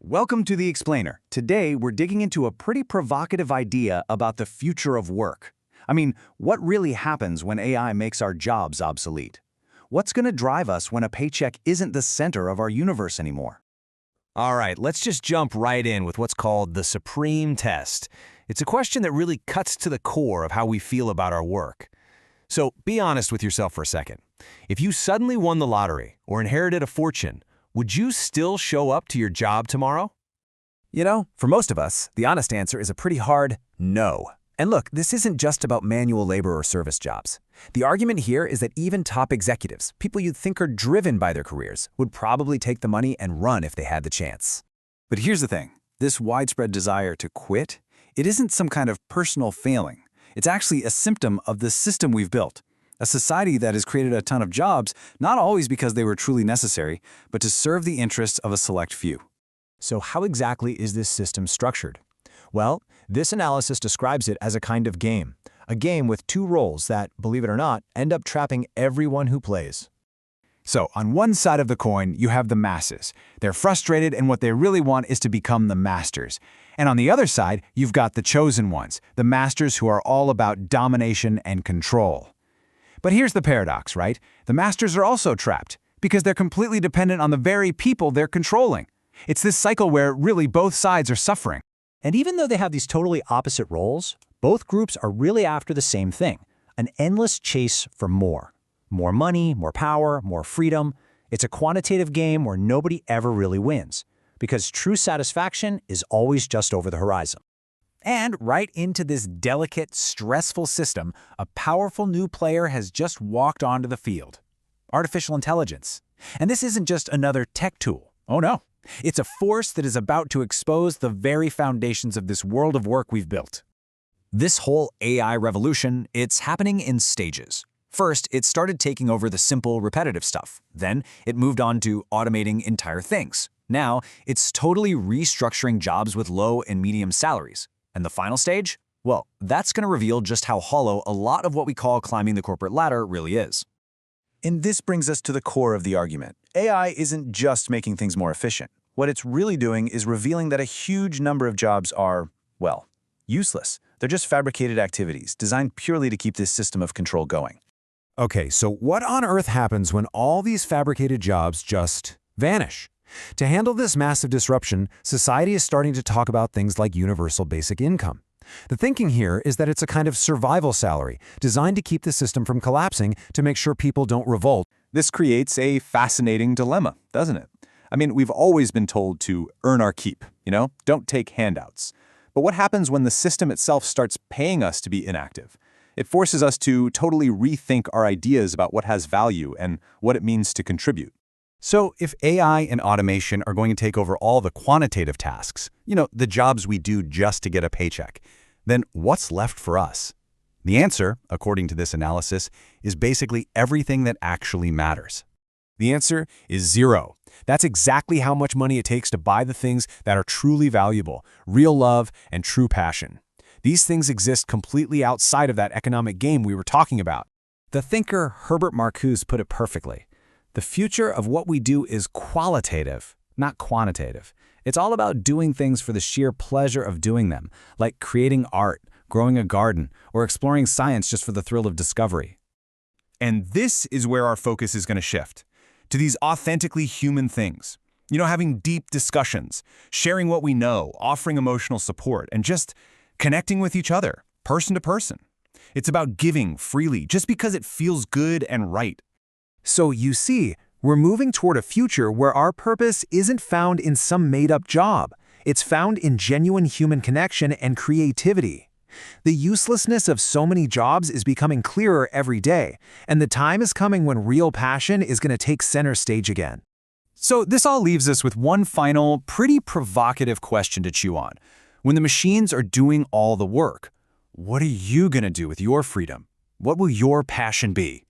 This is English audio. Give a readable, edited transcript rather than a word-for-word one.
Welcome to The Explainer. Today, we're digging into a pretty provocative idea about the future of work. I mean, what really happens when AI makes our jobs obsolete? What's going to drive us when a paycheck isn't the center of our universe anymore? All right, let's just jump right in with what's called the supreme test. It's a question that really cuts to the core of how we feel about our work. So be honest with yourself for a second. If you suddenly won the lottery or inherited a fortune, would you still show up to your job tomorrow? You know, for most of us, the honest answer is a pretty hard no. And look, this isn't just about manual labor or service jobs. The argument here is that even top executives, people you'd think are driven by their careers, would probably take the money and run if they had the chance. But here's the thing. This widespread desire to quit, it isn't some kind of personal failing. It's actually a symptom of the system we've built. A society that has created a ton of jobs, not always because they were truly necessary, but to serve the interests of a select few. So how exactly is this system structured? Well, this analysis describes it as a kind of game. A game with two roles that, believe it or not, end up trapping everyone who plays. So, on one side of the coin, you have the masses. They're frustrated, and what they really want is to become the masters. And on the other side, you've got the chosen ones, the masters who are all about domination and control. But here's the paradox, right? The masters are also trapped, because they're completely dependent on the very people they're controlling. It's this cycle where really both sides are suffering. And even though they have these totally opposite roles, both groups are really after the same thing, an endless chase for more. More money, more power, more freedom. It's a quantitative game where nobody ever really wins, because true satisfaction is always just over the horizon. And right into this delicate, stressful system, a powerful new player has just walked onto the field. Artificial intelligence. And this isn't just another tech tool. Oh no. It's a force that is about to expose the very foundations of this world of work we've built. This whole AI revolution, it's happening in stages. First, it started taking over the simple, repetitive stuff. Then, it moved on to automating entire things. Now, it's totally restructuring jobs with low and medium salaries. And the final stage? Well, that's going to reveal just how hollow a lot of what we call climbing the corporate ladder really is. And this brings us to the core of the argument. AI isn't just making things more efficient. What it's really doing is revealing that a huge number of jobs are, well, useless. They're just fabricated activities designed purely to keep this system of control going. Okay, so what on earth happens when all these fabricated jobs just vanish? To handle this massive disruption, society is starting to talk about things like universal basic income. The thinking here is that it's a kind of survival salary designed to keep the system from collapsing to make sure people don't revolt. This creates a fascinating dilemma, doesn't it? I mean, we've always been told to earn our keep, don't take handouts. But what happens when the system itself starts paying us to be inactive? It forces us to totally rethink our ideas about what has value and what it means to contribute. So if AI and automation are going to take over all the quantitative tasks, the jobs we do just to get a paycheck, then what's left for us? The answer, according to this analysis, is basically everything that actually matters. The answer is zero. That's exactly how much money it takes to buy the things that are truly valuable, real love and true passion. These things exist completely outside of that economic game we were talking about. The thinker Herbert Marcuse put it perfectly. The future of what we do is qualitative, not quantitative. It's all about doing things for the sheer pleasure of doing them, like creating art, growing a garden, or exploring science just for the thrill of discovery. And this is where our focus is going to shift, to these authentically human things. Having deep discussions, sharing what we know, offering emotional support, and just connecting with each other, person to person. It's about giving freely, just because it feels good and right. So you see, we're moving toward a future where our purpose isn't found in some made-up job. It's found in genuine human connection and creativity. The uselessness of so many jobs is becoming clearer every day, and the time is coming when real passion is going to take center stage again. So this all leaves us with one final, pretty provocative question to chew on. When the machines are doing all the work, what are you going to do with your freedom? What will your passion be?